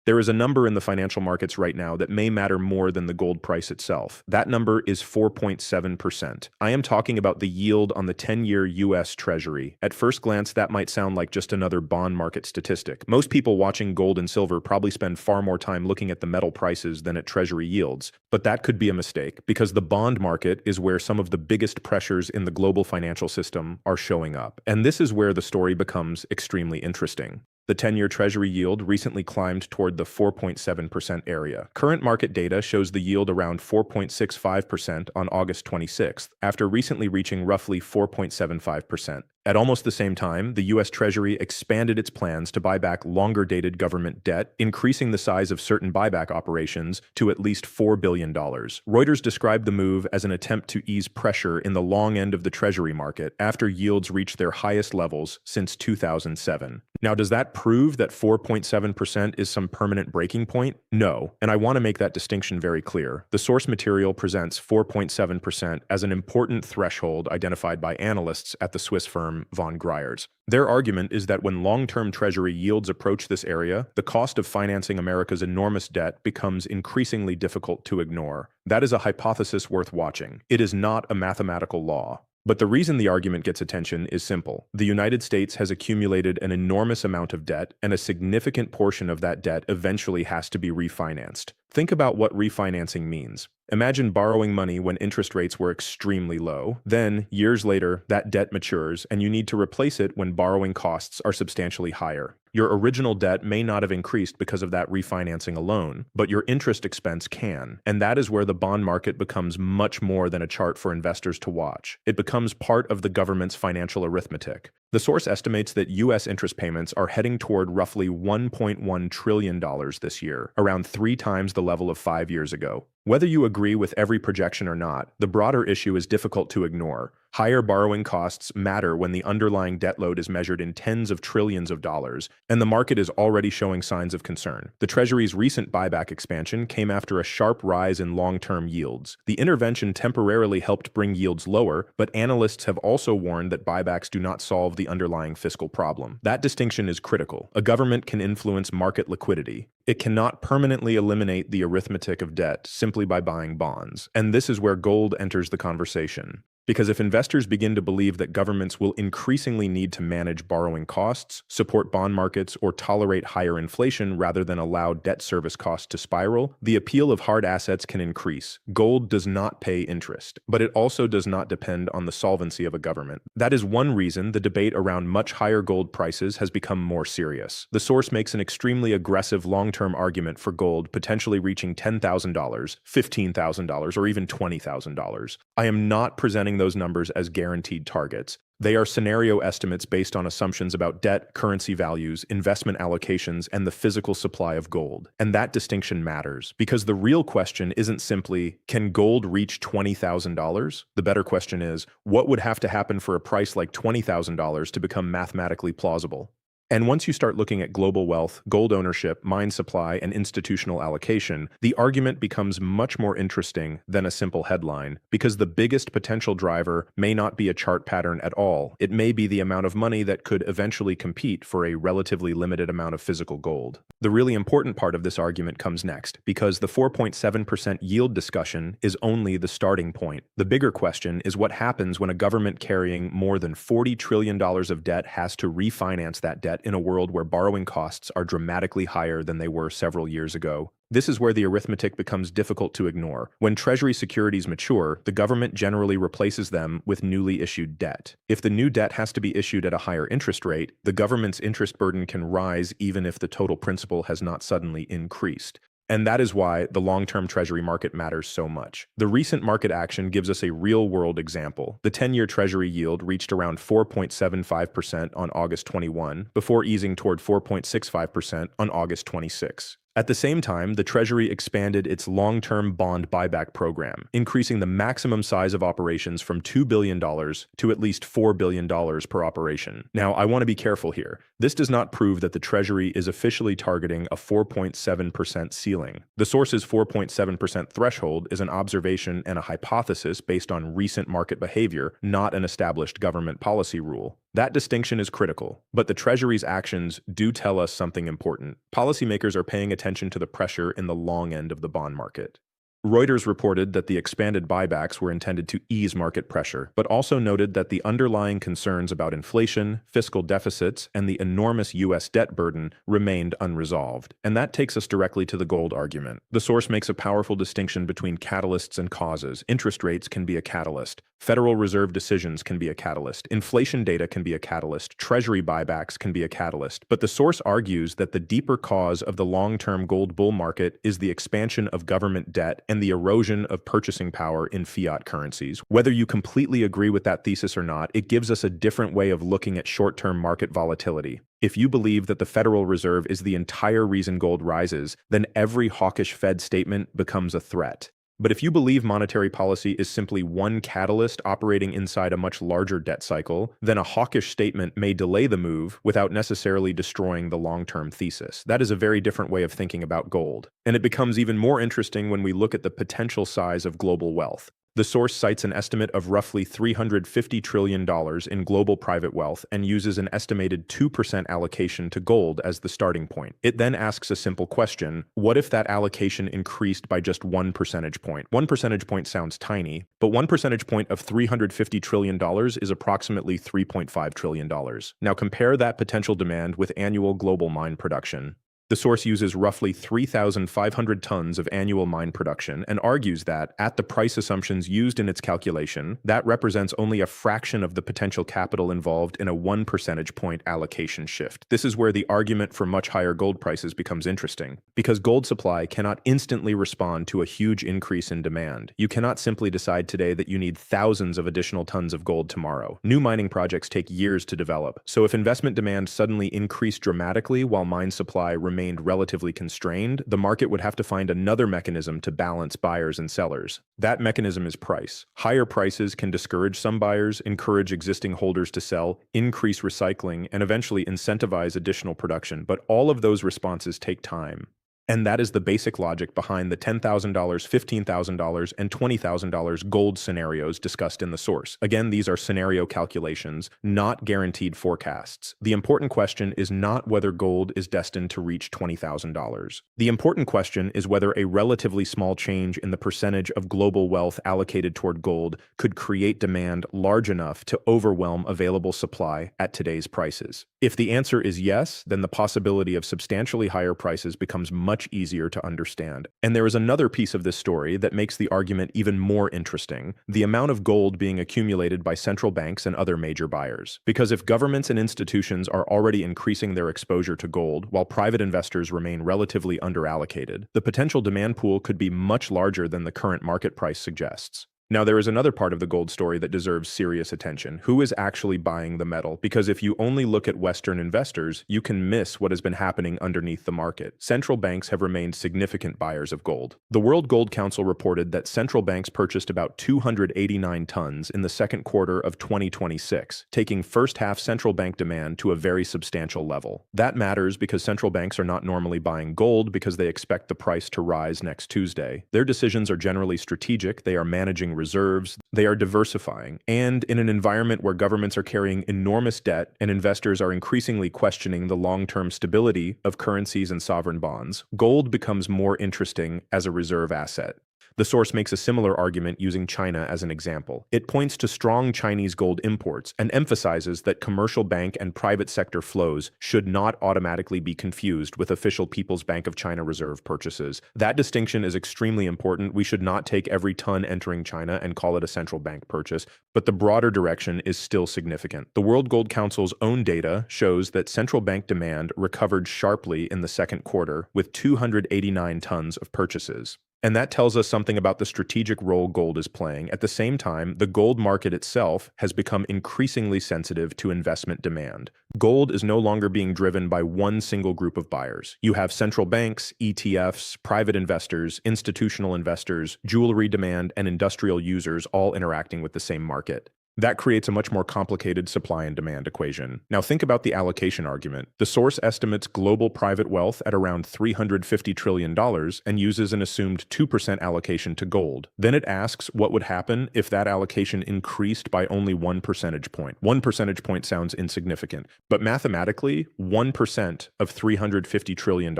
There is a number in the financial markets right now that may matter more than the gold price itself. That number is 4.7%. I am talking about the yield on the 10-year US Treasury. At first glance, that might sound like just another bond market statistic. Most people watching gold and silver probably spend far more time looking at the metal prices than at Treasury yields. But that could be a mistake, because the bond market is where some of the biggest pressures in the global financial system are showing up. And this is where the story becomes extremely interesting. The 10-year Treasury yield recently climbed toward the 4.7% area. Current market data shows the yield around 4.65% on August 26th, after recently reaching roughly 4.75%. At almost the same time, the U.S. Treasury expanded its plans to buy back longer-dated government debt, increasing the size of certain buyback operations to at least $4 billion. Reuters described the move as an attempt to ease pressure in the long end of the Treasury market after yields reached their highest levels since 2007. Now, does that prove that 4.7% is some permanent breaking point? No, and I want to make that distinction very clear. The source material presents 4.7% as an important threshold identified by analysts at the Swiss firm von Greyer's. Their argument is that when long-term Treasury yields approach this area, the cost of financing America's enormous debt becomes increasingly difficult to ignore. That is a hypothesis worth watching. It is not a mathematical law. But the reason the argument gets attention is simple. The United States has accumulated an enormous amount of debt, and a significant portion of that debt eventually has to be refinanced. Think about what refinancing means. Imagine borrowing money when interest rates were extremely low. Then, years later, that debt matures, and you need to replace it when borrowing costs are substantially higher. Your original debt may not have increased because of that refinancing alone, but your interest expense can. And that is where the bond market becomes much more than a chart for investors to watch. It becomes part of the government's financial arithmetic. The source estimates that U.S. interest payments are heading toward roughly $1.1 trillion this year, around 3 times the level of 5 years ago. Whether you agree with every projection or not, the broader issue is difficult to ignore. Higher borrowing costs matter when the underlying debt load is measured in tens of trillions of dollars, and the market is already showing signs of concern. The Treasury's recent buyback expansion came after a sharp rise in long-term yields. The intervention temporarily helped bring yields lower, but analysts have also warned that buybacks do not solve the underlying fiscal problem. That distinction is critical. A government can influence market liquidity. It cannot permanently eliminate the arithmetic of debt simply by buying bonds. And this is where gold enters the conversation. Because if investors begin to believe that governments will increasingly need to manage borrowing costs, support bond markets, or tolerate higher inflation rather than allow debt service costs to spiral, the appeal of hard assets can increase. Gold does not pay interest, but it also does not depend on the solvency of a government. That is one reason the debate around much higher gold prices has become more serious. The source makes an extremely aggressive long-term argument for gold potentially reaching $10,000, $15,000, or even $20,000. I am not presenting those numbers as guaranteed targets. They are scenario estimates based on assumptions about debt, currency values, investment allocations, and the physical supply of gold. And that distinction matters, because the real question isn't simply, can gold reach $20,000? The better question is, what would have to happen for a price like $20,000 to become mathematically plausible? And once you start looking at global wealth, gold ownership, mine supply, and institutional allocation, the argument becomes much more interesting than a simple headline, because the biggest potential driver may not be a chart pattern at all. It may be the amount of money that could eventually compete for a relatively limited amount of physical gold. The really important part of this argument comes next, because the 4.7% yield discussion is only the starting point. The bigger question is what happens when a government carrying more than $40 trillion of debt has to refinance that debt in a world where borrowing costs are dramatically higher than they were several years ago. This is where the arithmetic becomes difficult to ignore. When Treasury securities mature, the government generally replaces them with newly issued debt. If the new debt has to be issued at a higher interest rate, the government's interest burden can rise even if the total principal has not suddenly increased. And that is why the long-term Treasury market matters so much. The recent market action gives us a real-world example. The 10-year Treasury yield reached around 4.75% on August 21, before easing toward 4.65% on August 26. At the same time, the Treasury expanded its long-term bond buyback program, increasing the maximum size of operations from $2 billion to at least $4 billion per operation. Now, I want to be careful here. This does not prove that the Treasury is officially targeting a 4.7% ceiling. The source's 4.7% threshold is an observation and a hypothesis based on recent market behavior, not an established government policy rule. That distinction is critical, but the Treasury's actions do tell us something important. Policymakers are paying attention to the pressure in the long end of the bond market. Reuters reported that the expanded buybacks were intended to ease market pressure, but also noted that the underlying concerns about inflation, fiscal deficits, and the enormous U.S. debt burden remained unresolved. And that takes us directly to the gold argument. The source makes a powerful distinction between catalysts and causes. Interest rates can be a catalyst. Federal Reserve decisions can be a catalyst. Inflation data can be a catalyst. Treasury buybacks can be a catalyst. But the source argues that the deeper cause of the long-term gold bull market is the expansion of government debt and the erosion of purchasing power in fiat currencies. Whether you completely agree with that thesis or not, it gives us a different way of looking at short-term market volatility. If you believe that the Federal Reserve is the entire reason gold rises, then every hawkish Fed statement becomes a threat. But if you believe monetary policy is simply one catalyst operating inside a much larger debt cycle, then a hawkish statement may delay the move without necessarily destroying the long-term thesis. That is a very different way of thinking about gold. And it becomes even more interesting when we look at the potential size of global wealth. The source cites an estimate of roughly $350 trillion in global private wealth and uses an estimated 2% allocation to gold as the starting point. It then asks a simple question: what if that allocation increased by just 1 percentage point? 1 percentage point sounds tiny, but 1 percentage point of $350 trillion is approximately $3.5 trillion. Now compare that potential demand with annual global mine production. The source uses roughly 3,500 tons of annual mine production and argues that, at the price assumptions used in its calculation, that represents only a fraction of the potential capital involved in a 1 percentage point allocation shift. This is where the argument for much higher gold prices becomes interesting, because gold supply cannot instantly respond to a huge increase in demand. You cannot simply decide today that you need thousands of additional tons of gold tomorrow. New mining projects take years to develop, so if investment demand suddenly increased dramatically while mine supply remained relatively constrained, the market would have to find another mechanism to balance buyers and sellers. That mechanism is price. Higher prices can discourage some buyers, encourage existing holders to sell, increase recycling, and eventually incentivize additional production. But all of those responses take time. And that is the basic logic behind the $10,000, $15,000, and $20,000 gold scenarios discussed in the source. Again, these are scenario calculations, not guaranteed forecasts. The important question is not whether gold is destined to reach $20,000. The important question is whether a relatively small change in the percentage of global wealth allocated toward gold could create demand large enough to overwhelm available supply at today's prices. If the answer is yes, then the possibility of substantially higher prices becomes much easier to understand. And there is another piece of this story that makes the argument even more interesting: the amount of gold being accumulated by central banks and other major buyers. Because if governments and institutions are already increasing their exposure to gold while private investors remain relatively underallocated, the potential demand pool could be much larger than the current market price suggests. Now, there is another part of the gold story that deserves serious attention. Who is actually buying the metal? Because if you only look at Western investors, you can miss what has been happening underneath the market. Central banks have remained significant buyers of gold. The World Gold Council reported that central banks purchased about 289 tons in the second quarter of 2026, taking first-half central bank demand to a very substantial level. That matters because central banks are not normally buying gold because they expect the price to rise next Tuesday. Their decisions are generally strategic. They are managing reserves, they are diversifying, and in an environment where governments are carrying enormous debt and investors are increasingly questioning the long-term stability of currencies and sovereign bonds, gold becomes more interesting as a reserve asset. The source makes a similar argument using China as an example. It points to strong Chinese gold imports and emphasizes that commercial bank and private sector flows should not automatically be confused with official People's Bank of China reserve purchases. That distinction is extremely important. We should not take every ton entering China and call it a central bank purchase, but the broader direction is still significant. The World Gold Council's own data shows that central bank demand recovered sharply in the second quarter with 289 tons of purchases. And that tells us something about the strategic role gold is playing. At the same time, the gold market itself has become increasingly sensitive to investment demand. Gold is no longer being driven by one single group of buyers. You have central banks, ETFs, private investors, institutional investors, jewelry demand, and industrial users all interacting with the same market. That creates a much more complicated supply and demand equation. Now think about the allocation argument. The source estimates global private wealth at around $350 trillion and uses an assumed 2% allocation to gold. Then it asks what would happen if that allocation increased by only 1 percentage point. 1 percentage point sounds insignificant, but mathematically, 1% of $350 trillion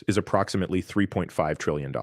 is approximately $3.5 trillion.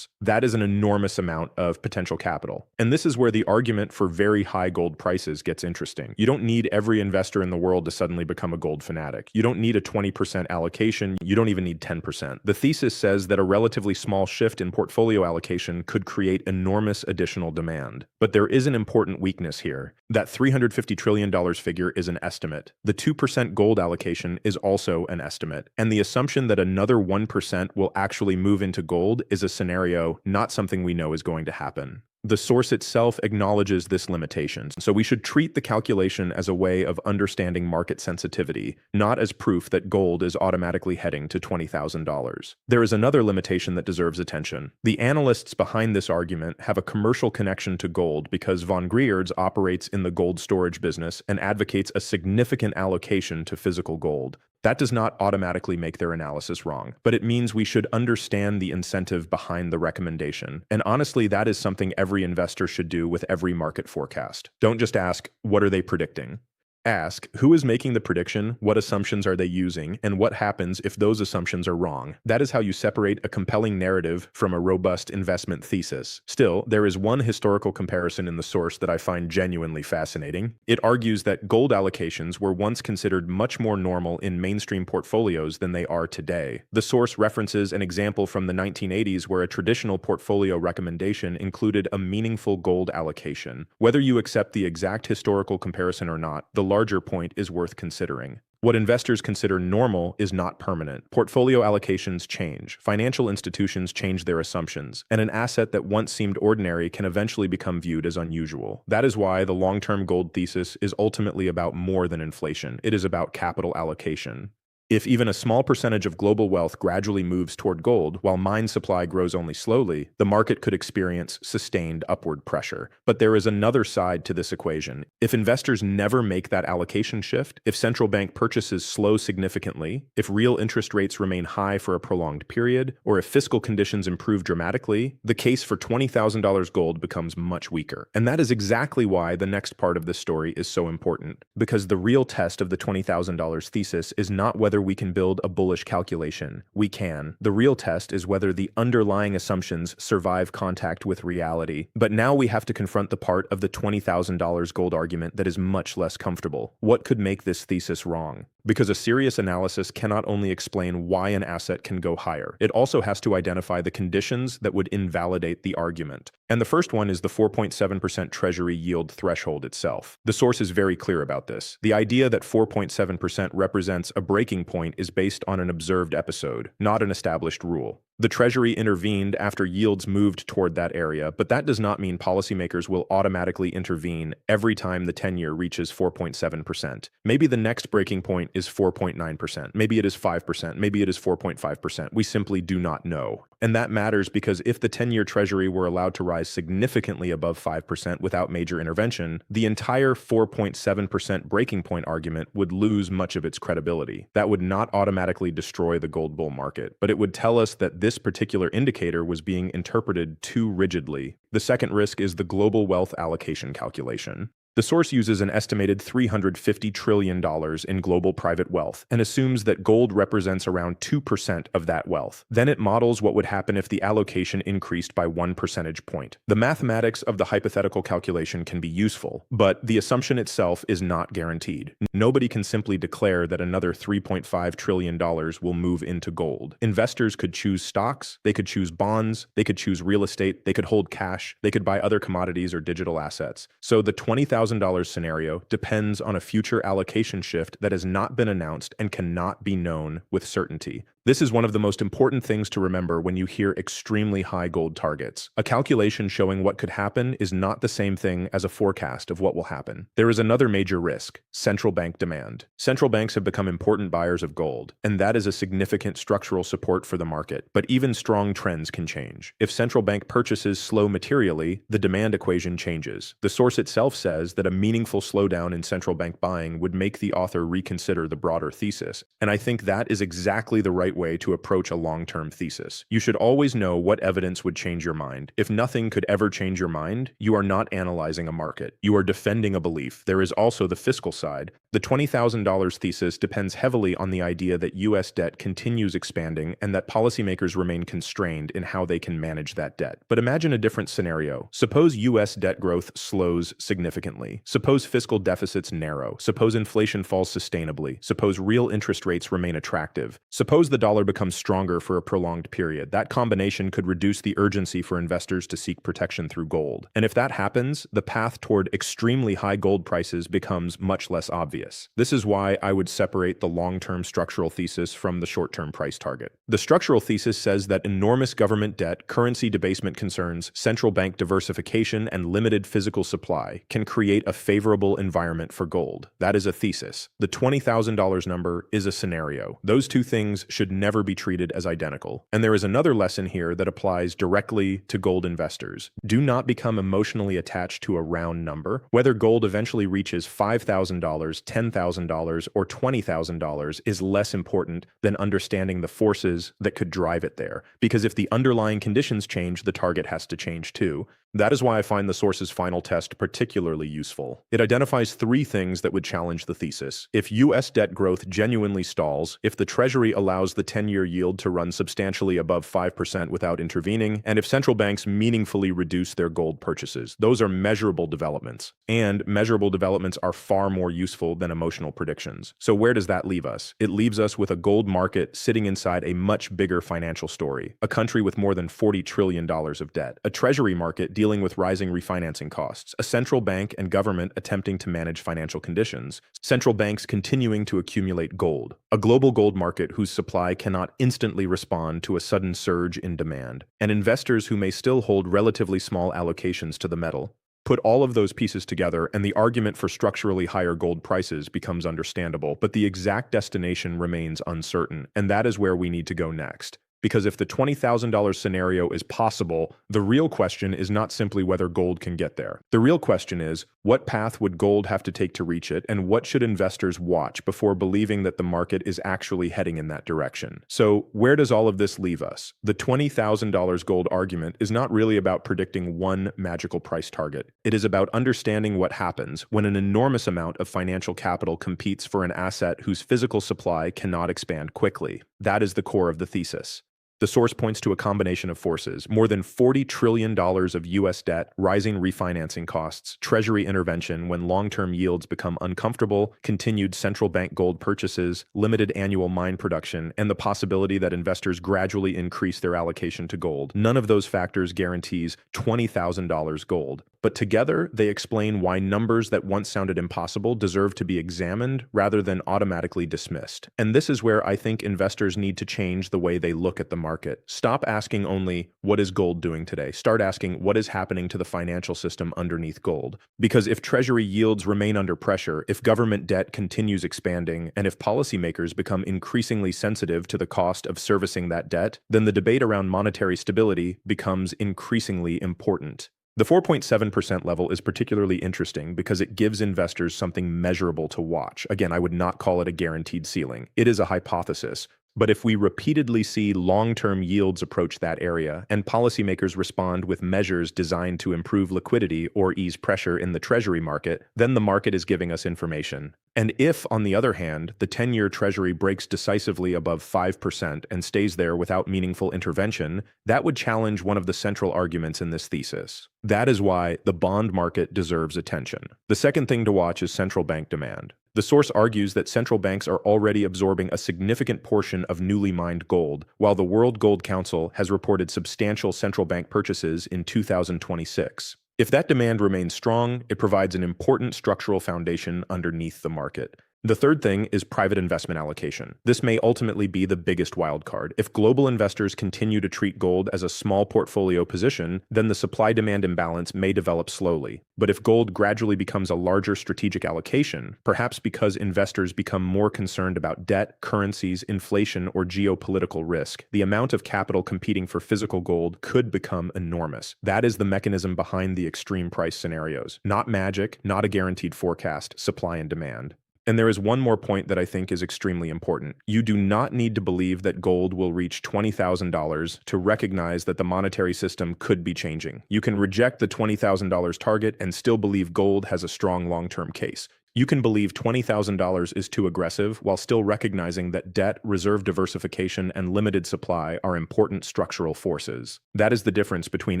That is an enormous amount of potential capital. And this is where the argument for very high gold prices gets interesting. You don't need every investor in the world to suddenly become a gold fanatic. You don't need a 20% allocation. You don't even need 10%. The thesis says that a relatively small shift in portfolio allocation could create enormous additional demand. But there is an important weakness here. That $350 trillion figure is an estimate. The 2% gold allocation is also an estimate. And the assumption that another 1% will actually move into gold is a scenario, not something we know is going to happen. The source itself acknowledges this limitation, so we should treat the calculation as a way of understanding market sensitivity, not as proof that gold is automatically heading to $20,000. There is another limitation that deserves attention. The analysts behind this argument have a commercial connection to gold because von Grierds operates in the gold storage business and advocates a significant allocation to physical gold. That does not automatically make their analysis wrong, but it means we should understand the incentive behind the recommendation. And honestly, that is something every investor should do with every market forecast. Don't just ask, what are they predicting? Ask, who is making the prediction, what assumptions are they using, and what happens if those assumptions are wrong? That is how you separate a compelling narrative from a robust investment thesis. Still, there is one historical comparison in the source that I find genuinely fascinating. It argues that gold allocations were once considered much more normal in mainstream portfolios than they are today. The source references an example from the 1980s where a traditional portfolio recommendation included a meaningful gold allocation. Whether you accept the exact historical comparison or not, the larger point is worth considering. What investors consider normal is not permanent. Portfolio allocations change. Financial institutions change their assumptions, and an asset that once seemed ordinary can eventually become viewed as unusual. That is why the long-term gold thesis is ultimately about more than inflation. It is about capital allocation. If even a small percentage of global wealth gradually moves toward gold, while mine supply grows only slowly, the market could experience sustained upward pressure. But there is another side to this equation. If investors never make that allocation shift, if central bank purchases slow significantly, if real interest rates remain high for a prolonged period, or if fiscal conditions improve dramatically, the case for $20,000 gold becomes much weaker. And that is exactly why the next part of this story is so important. Because the real test of the $20,000 thesis is not whether we can build a bullish calculation. We can. The real test is whether the underlying assumptions survive contact with reality. But now we have to confront the part of the $20,000 gold argument that is much less comfortable. What could make this thesis wrong? Because a serious analysis cannot only explain why an asset can go higher, it also has to identify the conditions that would invalidate the argument. And the first one is the 4.7% Treasury yield threshold itself. The source is very clear about this. The idea that 4.7% represents a breaking point is based on an observed episode, not an established rule. The Treasury intervened after yields moved toward that area, but that does not mean policymakers will automatically intervene every time the 10-year reaches 4.7%. Maybe the next breaking point is 4.9%. Maybe it is 5%. Maybe it is 4.5%. We simply do not know. And that matters because if the 10-year Treasury were allowed to rise significantly above 5% without major intervention, the entire 4.7% breaking point argument would lose much of its credibility. That would not automatically destroy the gold bull market, but it would tell us that this particular indicator was being interpreted too rigidly. The second risk is the global wealth allocation calculation. The source uses an estimated $350 trillion in global private wealth and assumes that gold represents around 2% of that wealth. Then it models what would happen if the allocation increased by 1 percentage point. The mathematics of the hypothetical calculation can be useful, but the assumption itself is not guaranteed. Nobody can simply declare that another $3.5 trillion will move into gold. Investors could choose stocks, they could choose bonds, they could choose real estate, they could hold cash, they could buy other commodities or digital assets. So the $20,000 scenario depends on a future allocation shift that has not been announced and cannot be known with certainty. This is one of the most important things to remember when you hear extremely high gold targets. A calculation showing what could happen is not the same thing as a forecast of what will happen. There is another major risk: central bank demand. Central banks have become important buyers of gold, and that is a significant structural support for the market. But even strong trends can change. If central bank purchases slow materially, the demand equation changes. The source itself says that a meaningful slowdown in central bank buying would make the author reconsider the broader thesis, and I think that is exactly the right way to approach a long-term thesis. You should always know what evidence would change your mind. If nothing could ever change your mind, you are not analyzing a market. You are defending a belief. There is also the fiscal side. The $20,000 thesis depends heavily on the idea that U.S. debt continues expanding and that policymakers remain constrained in how they can manage that debt. But imagine a different scenario. Suppose U.S. debt growth slows significantly. Suppose fiscal deficits narrow. Suppose inflation falls sustainably. Suppose real interest rates remain attractive. Suppose the dollar becomes stronger for a prolonged period. That combination could reduce the urgency for investors to seek protection through gold. And if that happens, the path toward extremely high gold prices becomes much less obvious. This is why I would separate the long-term structural thesis from the short-term price target. The structural thesis says that enormous government debt, currency debasement concerns, central bank diversification, and limited physical supply can create a favorable environment for gold. That is a thesis. The $20,000 number is a scenario. Those two things should never be treated as identical. And there is another lesson here that applies directly to gold investors. Do not become emotionally attached to a round number. Whether gold eventually reaches $5,000, $10,000, or $20,000 is less important than understanding the forces that could drive it there. Because if the underlying conditions change, the target has to change too. That is why I find the source's final test particularly useful. It identifies three things that would challenge the thesis. If U.S. debt growth genuinely stalls, if the Treasury allows the 10-year yield to run substantially above 5% without intervening, and if central banks meaningfully reduce their gold purchases. Those are measurable developments. And measurable developments are far more useful than emotional predictions. So where does that leave us? It leaves us with a gold market sitting inside a much bigger financial story. A country with more than $40 trillion of debt. A Treasury market dealing with rising refinancing costs, a central bank and government attempting to manage financial conditions, central banks continuing to accumulate gold, a global gold market whose supply cannot instantly respond to a sudden surge in demand, and investors who may still hold relatively small allocations to the metal. Put all of those pieces together, and the argument for structurally higher gold prices becomes understandable, but the exact destination remains uncertain, and that is where we need to go next. Because if the $20,000 scenario is possible, the real question is not simply whether gold can get there. The real question is, what path would gold have to take to reach it, and what should investors watch before believing that the market is actually heading in that direction? So, where does all of this leave us? The $20,000 gold argument is not really about predicting one magical price target. It is about understanding what happens when an enormous amount of financial capital competes for an asset whose physical supply cannot expand quickly. That is the core of the thesis. The source points to a combination of forces: more than $40 trillion of U.S. debt, rising refinancing costs, Treasury intervention when long-term yields become uncomfortable, continued central bank gold purchases, limited annual mine production, and the possibility that investors gradually increase their allocation to gold. None of those factors guarantees $20,000 gold. But together, they explain why numbers that once sounded impossible deserve to be examined rather than automatically dismissed. And this is where I think investors need to change the way they look at the market. Stop asking only, what is gold doing today? Start asking, what is happening to the financial system underneath gold? Because if Treasury yields remain under pressure, if government debt continues expanding, and if policymakers become increasingly sensitive to the cost of servicing that debt, then the debate around monetary stability becomes increasingly important. The 4.7% level is particularly interesting because it gives investors something measurable to watch. Again, I would not call it a guaranteed ceiling. It is a hypothesis. But if we repeatedly see long-term yields approach that area, and policymakers respond with measures designed to improve liquidity or ease pressure in the Treasury market, then the market is giving us information. And if, on the other hand, the 10-year Treasury breaks decisively above 5% and stays there without meaningful intervention, that would challenge one of the central arguments in this thesis. That is why the bond market deserves attention. The second thing to watch is central bank demand. The source argues that central banks are already absorbing a significant portion of newly mined gold, while the World Gold Council has reported substantial central bank purchases in 2026. If that demand remains strong, it provides an important structural foundation underneath the market. The third thing is private investment allocation. This may ultimately be the biggest wildcard. If global investors continue to treat gold as a small portfolio position, then the supply-demand imbalance may develop slowly. But if gold gradually becomes a larger strategic allocation, perhaps because investors become more concerned about debt, currencies, inflation, or geopolitical risk, the amount of capital competing for physical gold could become enormous. That is the mechanism behind the extreme price scenarios. Not magic, not a guaranteed forecast, supply and demand. And there is one more point that I think is extremely important. You do not need to believe that gold will reach $20,000 to recognize that the monetary system could be changing. You can reject the $20,000 target and still believe gold has a strong long-term case. You can believe $20,000 is too aggressive while still recognizing that debt, reserve diversification, and limited supply are important structural forces. That is the difference between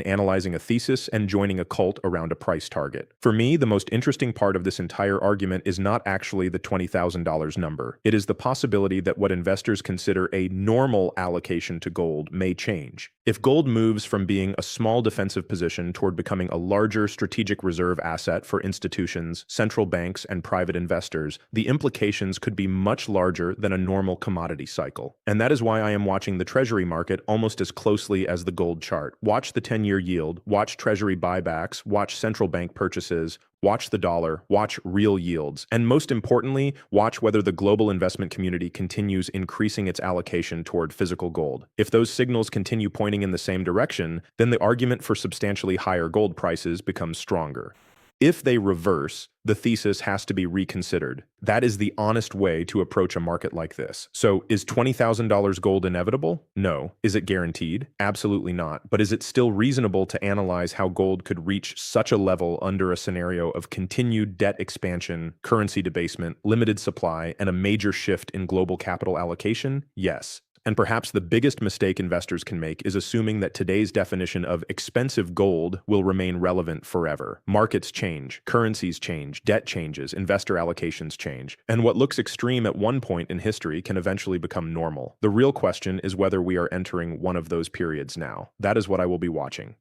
analyzing a thesis and joining a cult around a price target. For me, the most interesting part of this entire argument is not actually the $20,000 number. It is the possibility that what investors consider a normal allocation to gold may change. If gold moves from being a small defensive position toward becoming a larger strategic reserve asset for institutions, central banks, and private investors, the implications could be much larger than a normal commodity cycle. And that is why I am watching the Treasury market almost as closely as the gold chart. Watch the 10-year yield, watch Treasury buybacks, watch central bank purchases, watch the dollar, watch real yields, and most importantly, watch whether the global investment community continues increasing its allocation toward physical gold. If those signals continue pointing in the same direction, then the argument for substantially higher gold prices becomes stronger. If they reverse, the thesis has to be reconsidered. That is the honest way to approach a market like this. So, is $20,000 gold inevitable? No. Is it guaranteed? Absolutely not. But is it still reasonable to analyze how gold could reach such a level under a scenario of continued debt expansion, currency debasement, limited supply, and a major shift in global capital allocation? Yes. And perhaps the biggest mistake investors can make is assuming that today's definition of expensive gold will remain relevant forever. Markets change, currencies change, debt changes, investor allocations change, and what looks extreme at one point in history can eventually become normal. The real question is whether we are entering one of those periods now. That is what I will be watching.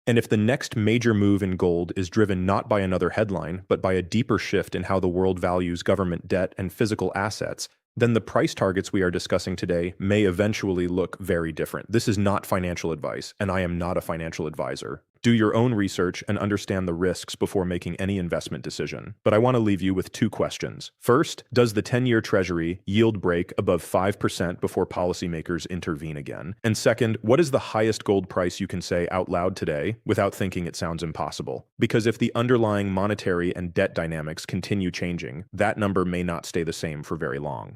And if the next major move in gold is driven not by another headline, but by a deeper shift in how the world values government debt and physical assets, then the price targets we are discussing today may eventually look very different. This is not financial advice, and I am not a financial advisor. Do your own research and understand the risks before making any investment decision. But I want to leave you with two questions. First, does the 10-year Treasury yield break above 5% before policymakers intervene again? And second, what is the highest gold price you can say out loud today without thinking it sounds impossible? Because if the underlying monetary and debt dynamics continue changing, that number may not stay the same for very long.